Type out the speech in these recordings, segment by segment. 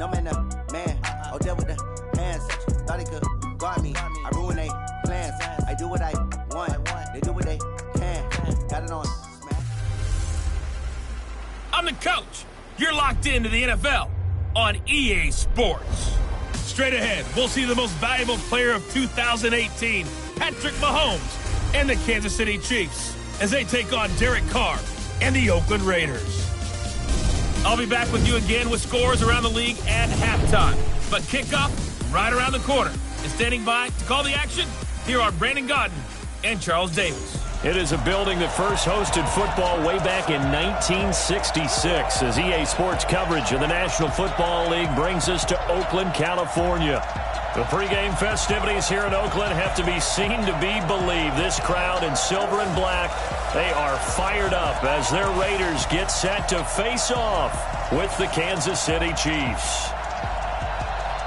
No man, man. Oh, there with the hands. Thought he could guard me. I ruin they plans. I do what I want. They do what they can. Got it on. I'm the coach. You're locked into the NFL on EA Sports. Straight ahead, we'll see the most valuable player of 2018, Patrick Mahomes, and the Kansas City Chiefs as they take on Derek Carr and the Oakland Raiders. I'll be back with you again with scores around the league at halftime. But kickoff right around the corner. And standing by to call the action, here are Brandon Gaudin and Charles Davis. It is a building that first hosted football way back in 1966 as EA Sports coverage of the National Football League brings us to Oakland, California. The pregame festivities here in Oakland have to be seen to be believed. This crowd in silver and black, they are fired up as their Raiders get set to face off with the Kansas City Chiefs.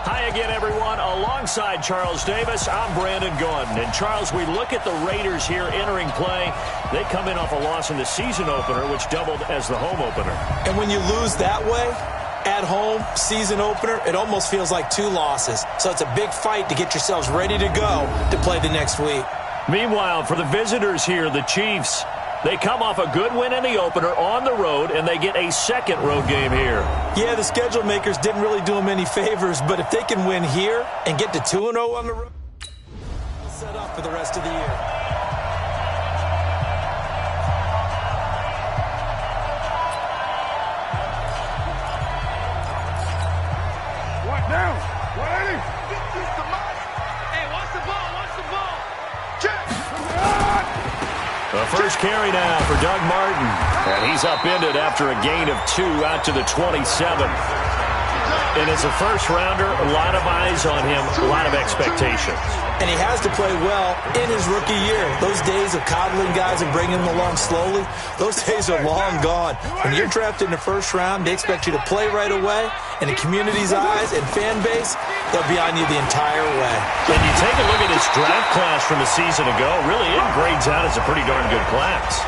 Hi again, everyone. Alongside Charles Davis, I'm Brandon Gaudin. And Charles, we look at the Raiders here entering play. They come in off a loss in the season opener, which doubled as the home opener. And when you lose that way, at home, season opener, it almost feels like two losses. So it's a big fight to get yourselves ready to go to play the next week. Meanwhile, for the visitors here, the Chiefs, they come off a good win in the opener on the road, and they get a second road game here. Yeah, the schedule makers didn't really do them any favors, but if they can win here and get to 2-0 on the road, they'll set up for the rest of the year. What now? 180. Hey, watch the ball, watch the ball. Check. The first carry now for Doug Martin. And he's upended after a gain of 2 out to the 27. And as a first-rounder, a lot of eyes on him, a lot of expectations. And he has to play well in his rookie year. Those days of coddling guys and bringing them along slowly, those days are long gone. When you're drafted in the first round, they expect you to play right away. And the community's eyes and fan base, they'll be on you the entire way. And you take a look at this draft class from a season ago, really it grades out as a pretty darn good class.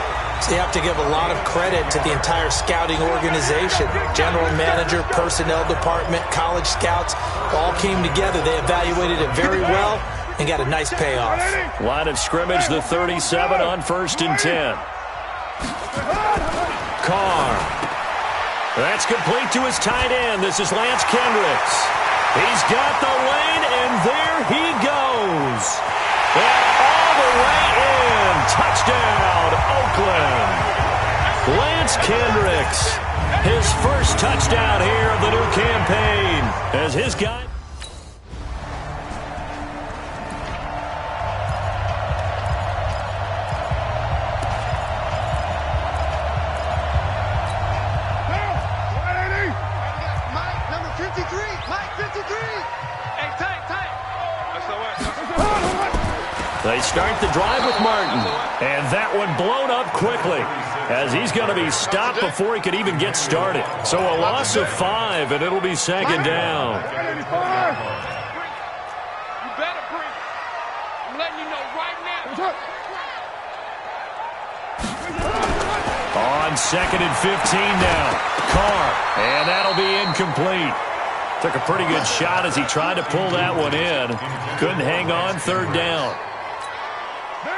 So you have to give a lot of credit to the entire scouting organization. General manager, personnel department, college scouts all came together. They evaluated it very well and got a nice payoff. Line of scrimmage, the 37 on 1st and 10. Carr. That's complete to his tight end. This is Lance Kendricks. He's got the lane, and there he goes. And all the way in. Touchdown, Oakland. Lance Kendricks, his first touchdown here of the new campaign as his guy. They start the drive with Martin, and that one blown up quickly as he's going to be stopped before he could even get started. So a loss of 5, and it'll be second down. You better bring it. I'm letting you know right now. On 2nd and 15 now, Carr, and that'll be incomplete. Took a pretty good shot as he tried to pull that one in. Couldn't hang on, 3rd down.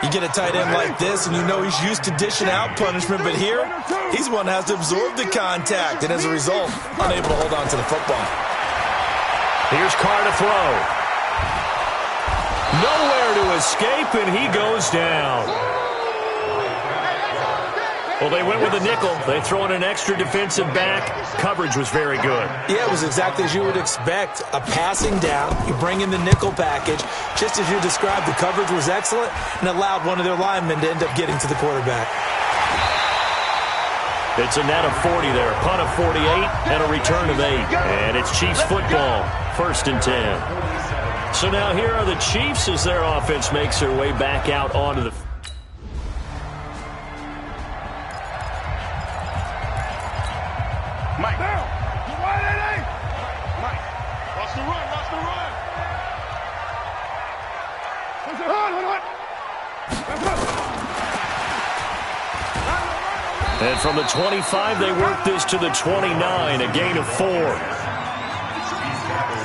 You get a tight end like this, and you know he's used to dishing out punishment, but here, he's one that has to absorb the contact, and as a result, unable to hold on to the football. Here's Carr to throw. Nowhere to escape, and he goes down. Well, they went with a nickel. They throw in an extra defensive back. Coverage was very good. Yeah, it was exactly as you would expect. A passing down. You bring in the nickel package. Just as you described, the coverage was excellent and allowed one of their linemen to end up getting to the quarterback. It's a net of 40 there. Punt of 48 and a return of 8. And it's Chiefs football. 1st and 10. So now here are the Chiefs as their offense makes their way back out onto the Mike. Down. 180. Mike. Watch the run. Watch the run. And from the 25, they work this to the 29, a gain of 4.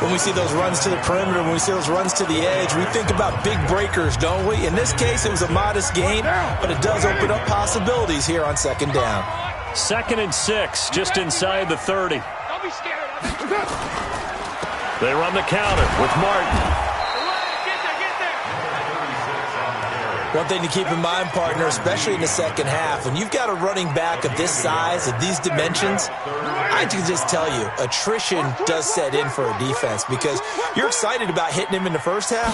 when we see those runs to the perimeter, when we see those runs to the edge, we think about big breakers, don't we? In this case, it was a modest gain, but it does open up possibilities here on second down. 2nd and 6, just inside the 30. Don't be scared. They run the counter with Martin. One thing to keep in mind, partner, especially in the second half, when you've got a running back of this size, of these dimensions, I can just tell you, attrition does set in for a defense because you're excited about hitting him in the first half.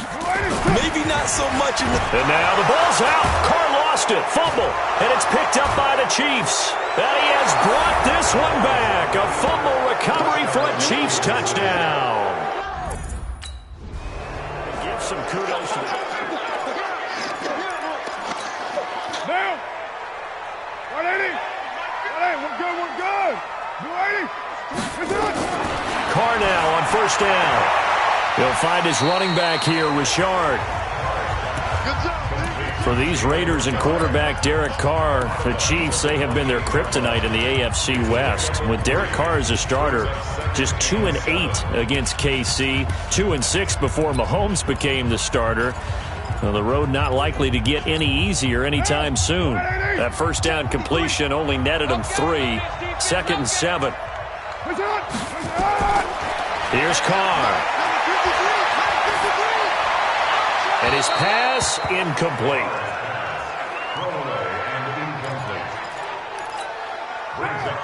Maybe not so much in the... And now the ball's out. Carr lost it. Fumble. And it's picked up by the Chiefs. And he has brought this one back. A fumble recovery for a Chiefs touchdown. Give some kudos to the... Now! 180! 180! We're good, we're good! 280! Carr now on first down. He'll find his running back here, Richard. For these Raiders and quarterback Derek Carr, the Chiefs, they have been their kryptonite in the AFC West. With Derek Carr as a starter, just 2-8 against KC, 2-6 before Mahomes became the starter. Well, the road not likely to get any easier anytime soon. That first down completion only netted him 3. 2nd and 7. Here's Carr. And his pass incomplete.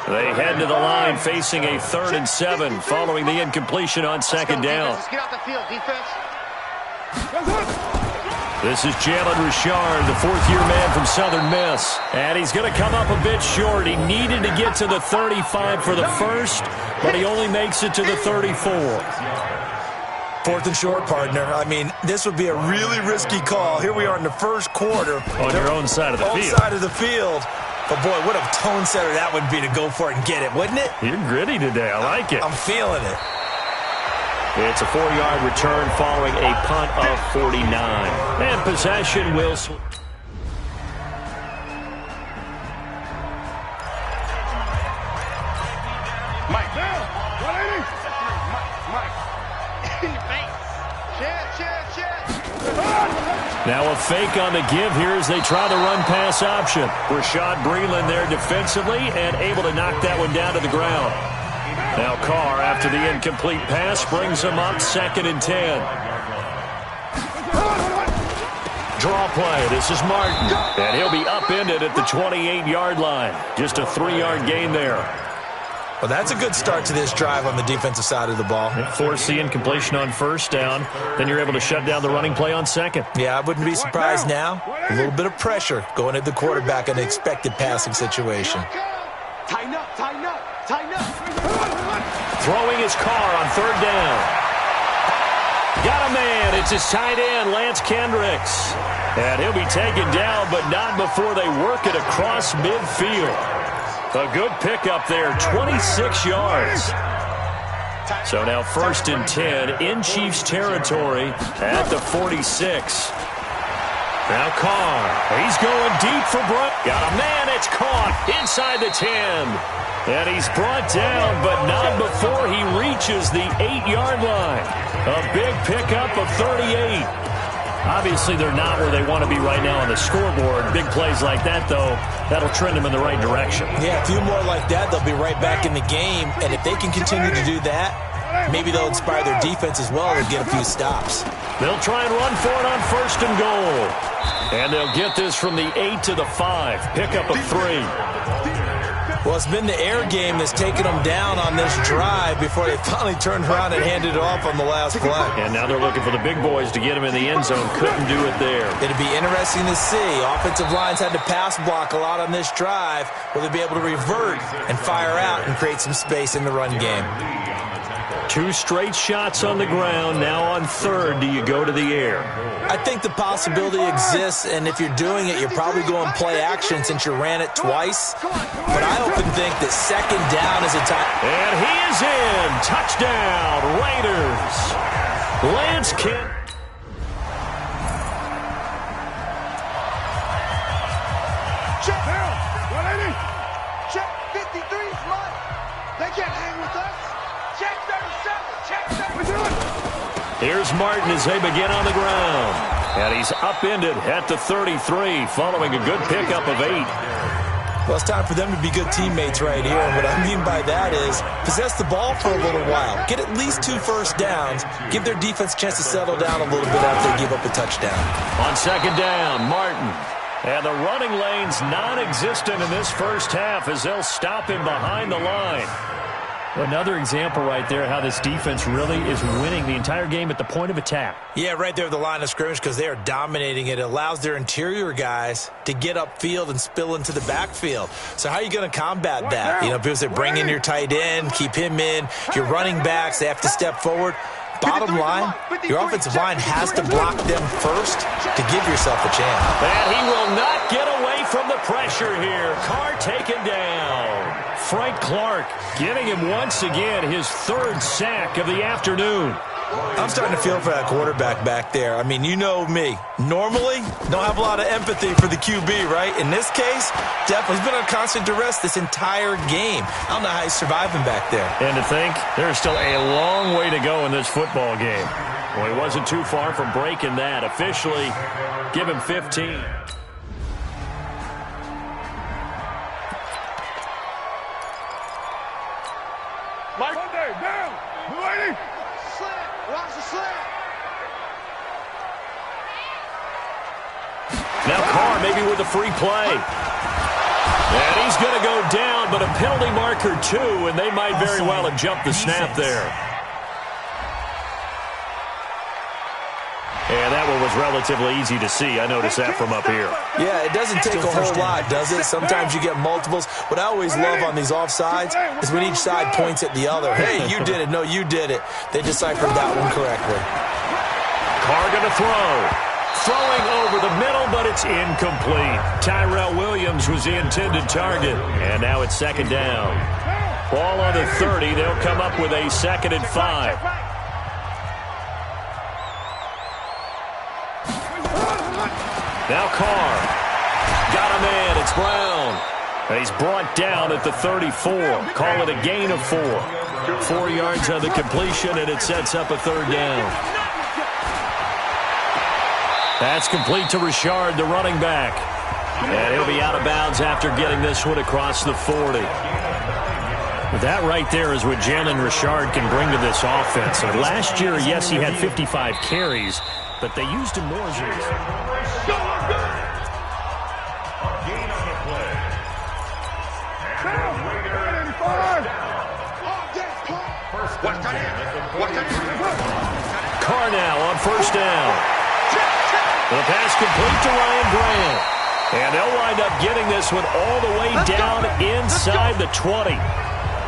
They head to the line facing a 3rd and 7 following the incompletion on second down. Let's get out the field, defense. This is Jalen Richard, the fourth-year man from Southern Miss. And he's going to come up a bit short. He needed to get to the 35 for the first, but he only makes it to the 34. 4th and short, partner. I mean, this would be a really risky call. Here we are in the first quarter. On your own side of the field. Own side of the field. But, boy, what a tone setter that would be to go for it and get it, wouldn't it? You're gritty today. I like it. I'm feeling it. It's a 4-yard return following a punt of 49. And possession will... Mike. 180! Mike. In your face. Chance. Now a fake on the give here as they try the run-pass option. Rashad Breeland there defensively and able to knock that one down to the ground. Now Carr, after the incomplete pass, brings him up 2nd and 10. Draw play. This is Martin. And he'll be upended at the 28-yard line. Just a 3-yard gain there. Well, that's a good start to this drive on the defensive side of the ball. Force the incompletion on first down. Then you're able to shut down the running play on second. Yeah, I wouldn't be surprised now. A little bit of pressure going at the quarterback in an expected passing situation. Tighten up. Throwing his Carr on 3rd down. Got a man. It's his tight end, Lance Kendricks. And he'll be taken down, but not before they work it across midfield. A good pickup there, 26 yards. So now 1st and 10 in Chiefs territory at the 46. Now Carr. He's going deep for Brown. Got a man. It's caught inside the 10. And he's brought down, but not before he reaches the 8-yard line. A big pickup of 38. Obviously, they're not where they want to be right now on the scoreboard. Big plays like that, though, that'll trend them in the right direction. Yeah, a few more like that, they'll be right back in the game. And if they can continue to do that, maybe they'll inspire their defense as well and get a few stops. They'll try and run for it on 1st and goal. And they'll get this from the 8 to the 5. Pickup of 3. Well, it's been the air game that's taken them down on this drive before they finally turned around and handed it off on the last play. And now they're looking for the big boys to get him in the end zone. Couldn't do it there. It'll be interesting to see. Offensive lines had to pass block a lot on this drive. Will they be able to revert and fire out and create some space in the run game? 2 straight shots on the ground. Now on 3rd, do you go to the air? I think the possibility exists, and if you're doing it, you're probably going play action since you ran it twice. But I often think that 2nd down is a time. And he is in. Touchdown, Raiders. Lance Kent. Check down. 180. Check 53 is mine. They can't hang with us. Check 37. Check 37. Here's Martin as they begin on the ground. And he's upended at the 33 following a good pickup of 8. Well, it's time for them to be good teammates right here. And what I mean by that is possess the ball for a little while. Get at least 2 first downs. Give their defense a chance to settle down a little bit after they give up a touchdown. On second down, Martin. And the running lane's non-existent in this first half as they'll stop him behind the line. Another example right there how this defense really is winning the entire game at the point of attack. Yeah, right there at the line of scrimmage because they are dominating it. It allows their interior guys to get upfield and spill into the backfield. So how are you going to combat that? You know, people say bring in your tight end, keep him in. Your running backs, they have to step forward. Bottom line, your offensive line has to block them first to give yourself a chance. And he will not get away from the pressure here. Carr taken down. Frank Clark giving him once again his 3rd sack of the afternoon. I'm starting to feel for that quarterback back there. I mean, you know me. Normally, don't have a lot of empathy for the QB, right? In this case, definitely he's been on constant duress this entire game. I don't know how he's surviving back there. And to think, there's still a long way to go in this football game. Well, he wasn't too far from breaking that. Officially, give him 15. Monday, down. Blue 80. Slant. Watch the slant. Now Carr maybe with a free play. And he's going to go down, but a penalty marker too, and they might very well have jumped the snap there. And that one was relatively easy to see. I noticed that from up here. Yeah, it doesn't take a whole lot, does it? Sometimes you get multiples. What I always love on these offsides is when each side points at the other. Hey, you did it. No, you did it. They deciphered that one correctly. Carr going to throw. Throwing over the middle, but it's incomplete. Tyrell Williams was the intended target. And now it's second down. Ball on the 30. They'll come up with a 2nd and 5. Now Carr. Got a man. It's Brown. And he's brought down at the 34. Call it a gain of 4. 4 yards on the completion, and it sets up a 3rd down. That's complete to Richard, the running back. And he'll be out of bounds after getting this one across the 40. That right there is what Jalen Richard can bring to this offense. So last year, yes, he had 55 carries, but they used him more as Carr now on 1st down. The pass complete to Ryan Grant. And they'll wind up getting this one all the way down inside the 20.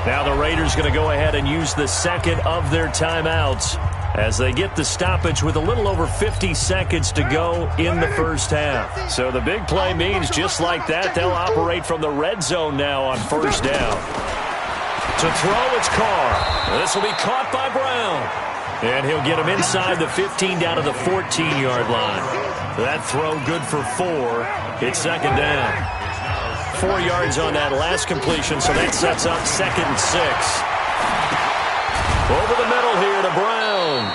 Now the Raiders going to go ahead and use the 2nd of their timeouts as they get the stoppage with a little over 50 seconds to go in the first half. So the big play means just like that, they'll operate from the red zone now on 1st down. To throw, it's Carr. This will be caught by Brown. And he'll get him inside the 15 down to the 14-yard line. That throw good for 4. It's 2nd down. 4 yards on that last completion, so that sets up 2nd and 6. Over the middle here to Brown.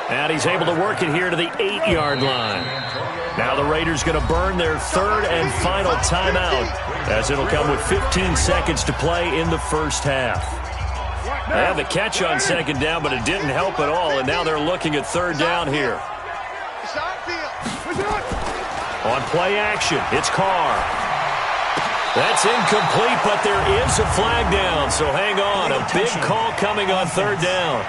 And he's able to work it here to the 8-yard line. Now the Raiders going to burn their 3rd and final timeout as it'll come with 15 seconds to play in the first half. They had the catch on 2nd down, but it didn't help at all, and now they're looking at 3rd down here. On play action, it's Carr. That's incomplete, but there is a flag down, so hang on. A big call coming on 3rd down.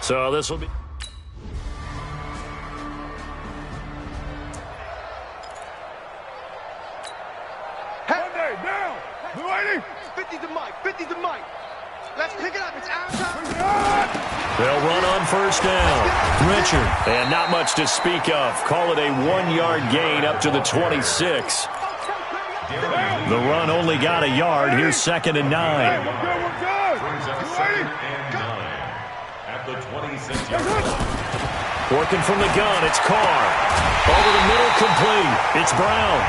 So this will be... Monday, down. Blue 80. 50 to Mike. 50 to Mike. Let's pick it up. It's out. They'll run on 1st down. Richard. And not much to speak of. Call it a 1-yard gain up to the 26. The run only got a yard. Here's 2nd and 9. We're good. At the 26-yard line. Working from the gun, it's Carr. Over the middle, complete. It's Brown.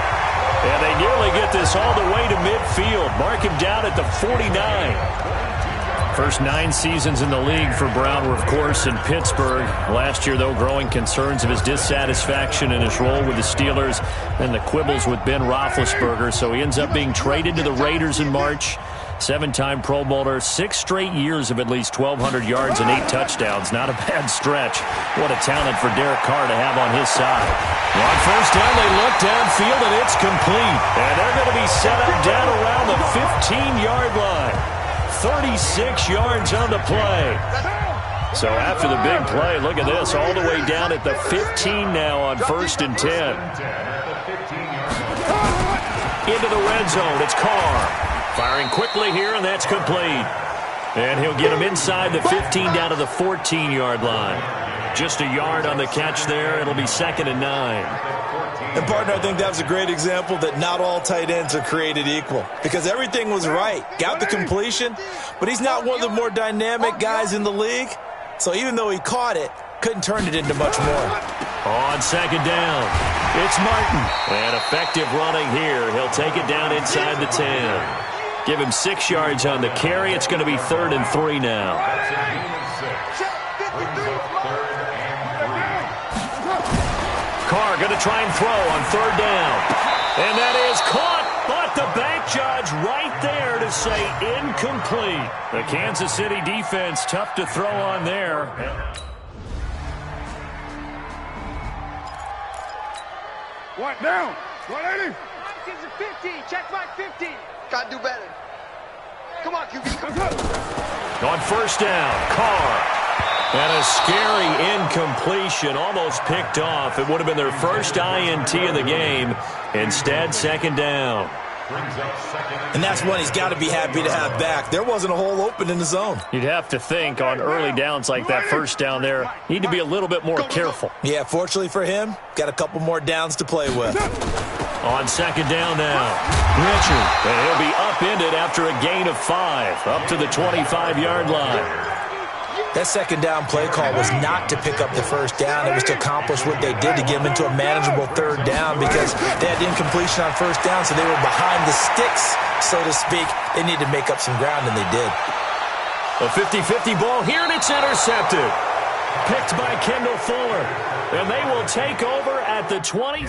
And they nearly get this all the way to midfield. Mark him down at the 49. First 9 seasons in the league for Brown were, of course, in Pittsburgh. Last year, though, growing concerns of his dissatisfaction in his role with the Steelers and the quibbles with Ben Roethlisberger. So he ends up being traded to the Raiders in March. 7-time Pro Bowler, 6 straight years of at least 1,200 yards and 8 touchdowns. Not a bad stretch. What a talent for Derek Carr to have on his side. On first down, they look downfield, and it's complete. And they're going to be set up down around the 15-yard line. 36 yards on the play. So after the big play, look at this, all the way down at the 15 now on first and 10. Into the red zone, it's Carr. Firing quickly here, and that's complete. And he'll get him inside the 15 down to the 14-yard line. Just a yard on the catch there. It'll be 2nd and 9. And, partner, I think that was a great example that not all tight ends are created equal. Because everything was right. Got the completion, but he's not one of the more dynamic guys in the league. So even though he caught it, couldn't turn it into much more. On 2nd down, it's Martin. And effective running here. He'll take it down inside the 10. Give him 6 yards on the carry. It's going to be 3rd and 3 now. Carr going to try and throw on 3rd down. And that is caught, but the bank judge right there to say incomplete. The Kansas City defense tough to throw on there. What down? 180. Mike gives it 50. Check Mike 50. Got to do better. Come on, QB. On first down, Carr. And a scary incompletion, almost picked off. It would have been their first INT of the game. Instead, 2nd down. And that's one he's got to be happy to have back. There wasn't a hole open in the zone. You'd have to think on early downs like that first down there, need to be a little bit more careful. Yeah, fortunately for him, got a couple more downs to play with. On 2nd down now, Richard. And he'll be upended after a gain of 5, up to the 25-yard line. That 2nd down play call was not to pick up the first down. It was to accomplish what they did to get them into a manageable 3rd down because they had incompletion on first down, so they were behind the sticks, so to speak. They needed to make up some ground, and they did. A 50-50 ball here, and it's intercepted. Picked by Kendall Fuller. And they will take over at the 20.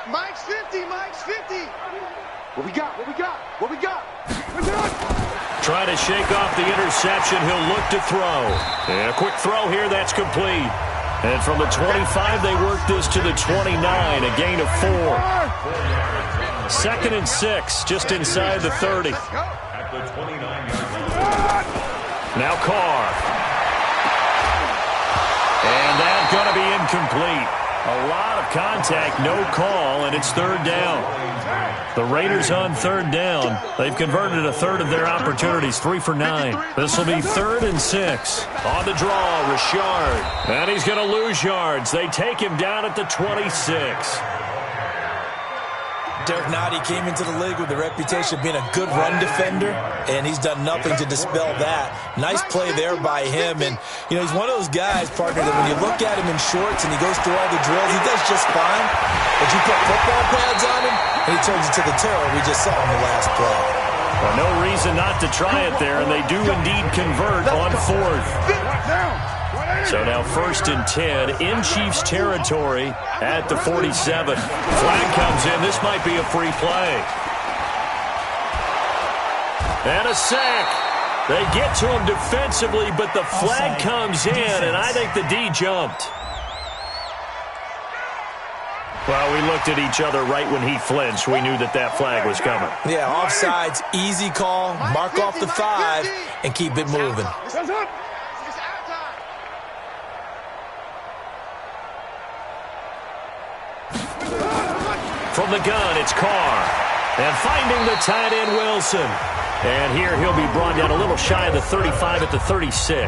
Mike's 50, Mike's 50. What we got? What we got? What we got? Trying to shake off the interception. He'll look to throw. And a quick throw here. That's complete. And from the 25, they work this to the 29, a gain of 4. 2nd and 6, just inside the 30. At the 29-yard line. Now Carr. And that's going to be incomplete. A lot of contact, no call, and it's 3rd down. The Raiders on 3rd down. They've converted a third of their opportunities, 3 for 9. This will be 3rd and 6. On the draw, Richard. And he's going to lose yards. They take him down at the 26. Derek Nottie came into the league with the reputation of being a good run defender, and he's done nothing to dispel that. Nice play there by him, and, you know, he's one of those guys, partner, that when you look at him in shorts and he goes through all the drills, he does just fine, but you put football pads on him, and he turns into the terror we just saw in the last play. Well, no reason not to try it there, and they do indeed convert on 4th. So now 1st and 10 in Chiefs territory at the 47. Flag comes in. This might be a free play. And a sack. They get to him defensively, but the flag comes in, and I think the D jumped. Well, we looked at each other right when he flinched. We knew that that flag was coming. Yeah, offsides, easy call, mark off the 5, and keep it moving. From the gun, it's Carr. And finding the tight end, Wilson. And here he'll be brought down a little shy of the 35 at the 36.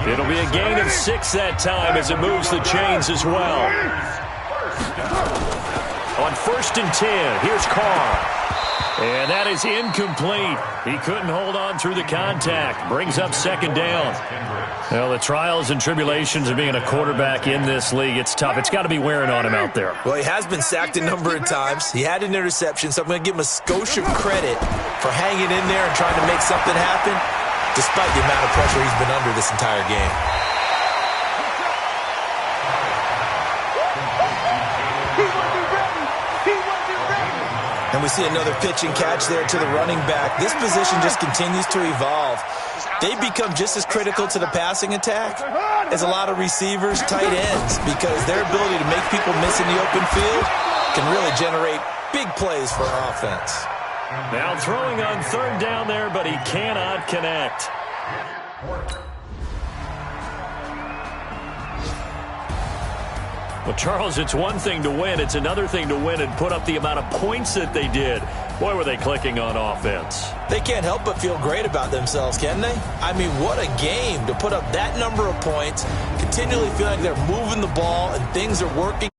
It'll be a gain of 6 that time as it moves the chains as well. On 1st and 10, here's Carr. And that is incomplete. He couldn't hold on through the contact. Brings up second down. Well, the trials and tribulations of being a quarterback in this league, it's tough. It's got to be wearing on him out there. Well, he has been sacked a number of times. He had an interception, so I'm going to give him a skosh of credit for hanging in there and trying to make something happen, despite the amount of pressure he's been under this entire game. And we see another pitch and catch there to the running back. This position just continues to evolve. They've become just as critical to the passing attack as a lot of receivers, tight ends, because their ability to make people miss in the open field can really generate big plays for an offense. Now throwing on third down there, but he cannot connect. Well, Charles, it's one thing to win. It's another thing to win and put up the amount of points that they did. Boy, were they clicking on offense. They can't help but feel great about themselves, can they? I mean, what a game to put up that number of points, continually feeling like they're moving the ball and things are working.